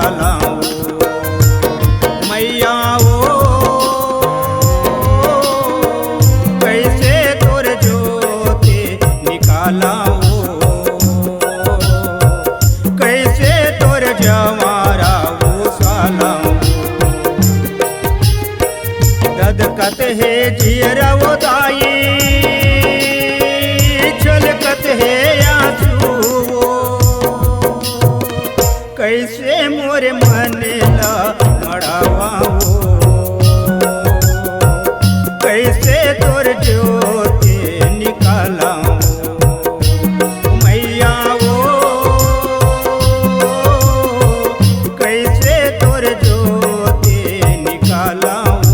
सालाओ मैया ओ कैसे तोर ज्योति निकालाओ कैसे तोर जवारा वो सालाओ ददकत है जियरा वो दाई छलकत है आंसू कैसे मोरे मन ला मड़ावाओ कैसे तोर ज्योति निकालाओ मैया ओ कैसे तोर ज्योति निकालाओ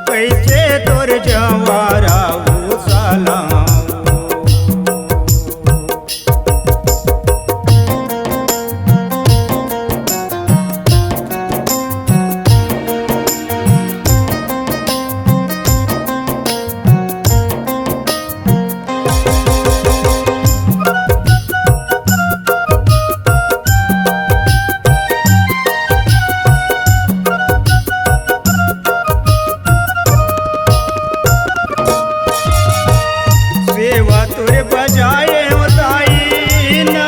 कैसे तोर जवारा वो सालाओ सेवा तोरे बजाए दाई ना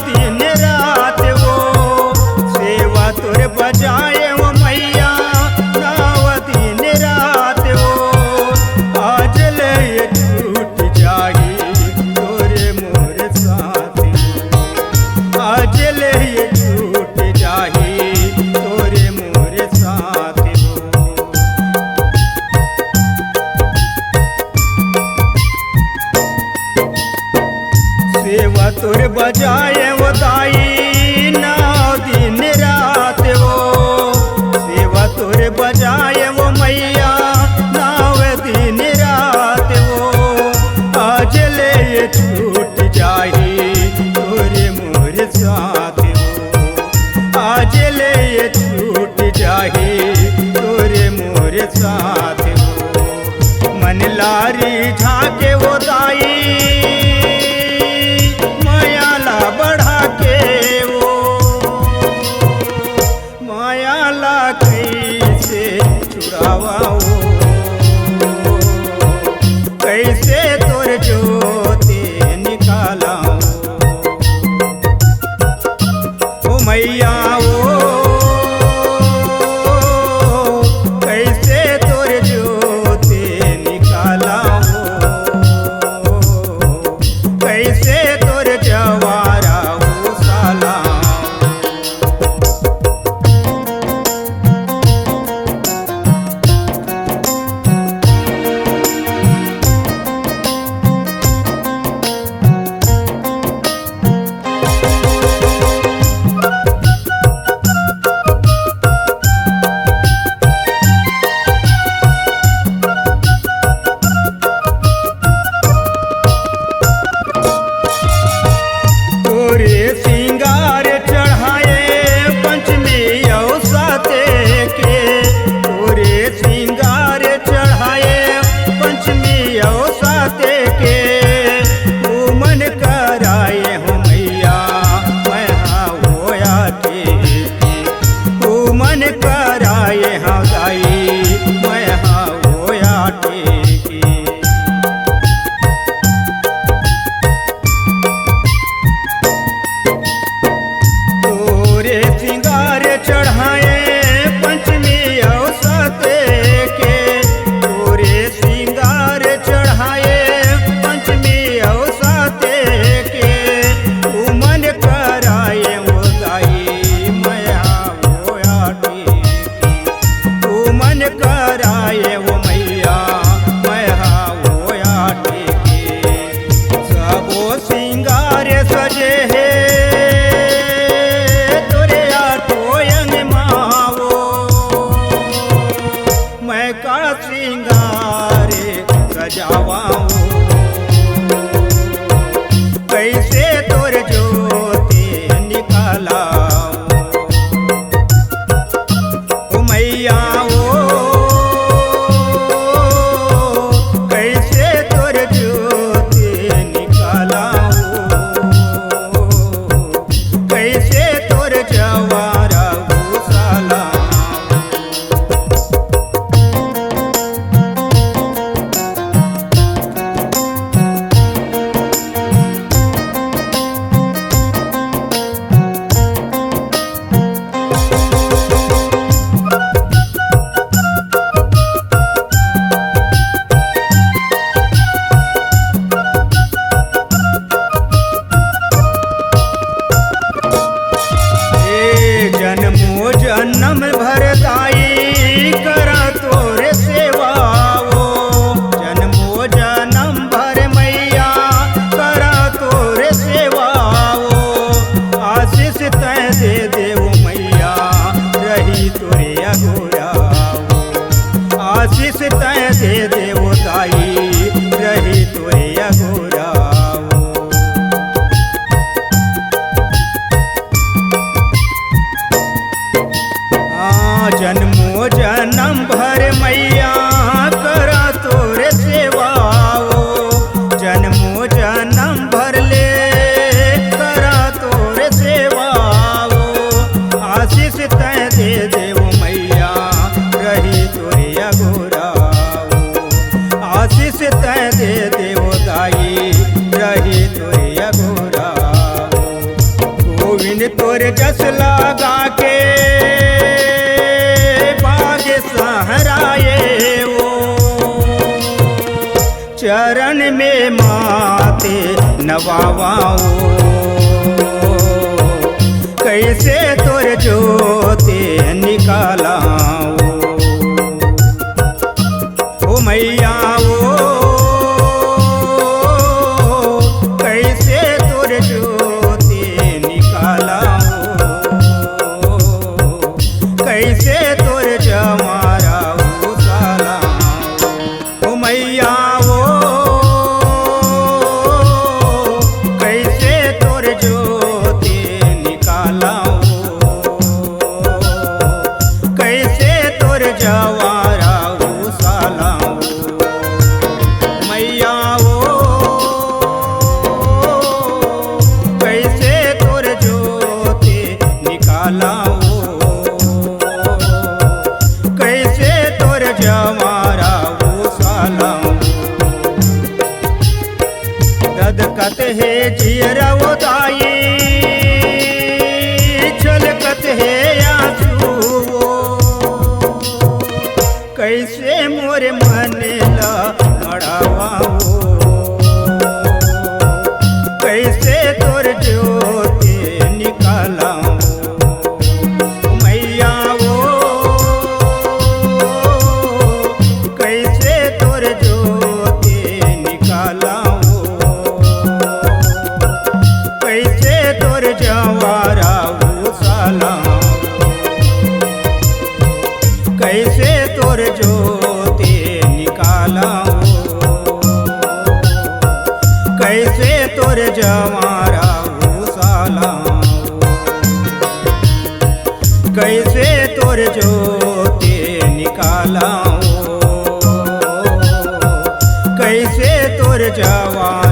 दिन रात वो सेवा तोरे बजाए वो मैया नाव दिन रात वो आज ले छूट जाही तोरे मोर साथ आज ले छूट जाही तोरे मोर साथ सेवा तोर बजाए वो दाई ना दिन रात वो सेवा तोर बजाए वो मैया नाव दिन रात वो आज ले छूट जाही तोरे मोर साथ वो आज ले छूट जाही तोरे मोर साथ वो मन लारी झाके वो दाई बढ़ा के वो मायाला कैसे छुड़ावाओ कैसे तोर ज्योति निकालाओ ओ मैया ओ कैसे तोर ज्योति निकालाओ कैसे तोर जवारा जन्म भर दाई करा तोरे सेवा वो जन्मो जन्म भर मैया करा तोरे सेवा वो आशीष तय दे देव मैया रही तोरे अगोरा वो आशीष तय दे देव दाई रही तोरे अगोरा जन्मो जन्म भर मैया करा तोरे सेवा वो जन्मो जन्म भर ले करा तोरे सेवा वो आशीष तय दे देव मैया रही तोरे अगोरा वो आशीष तय दे देव दाई रही तोरे अगोरा गोविंद तोरे जस लगा के सहराए वो चरण में माते नवावाओ कैसे तोर जोते निकालाओ ओ मैया वो कैसे तोर जोते निकालाओ कैसे तोर जमा छलकत है जियरा वो दाई छलकत है आंसू वो कैसे मोरे मन ला मड़ावाओ कैसे तोर ज्योति निकालाओ मैया वो कैसे तोर ज्योति निकालाओ कैसे तोर जवारा उसालाओ कैसे तोर ज्योति निकालाओ कैसे तोर जवारा उसालाओ कैसे तोर ज्योति निकालाओ कैसे तोर जवारा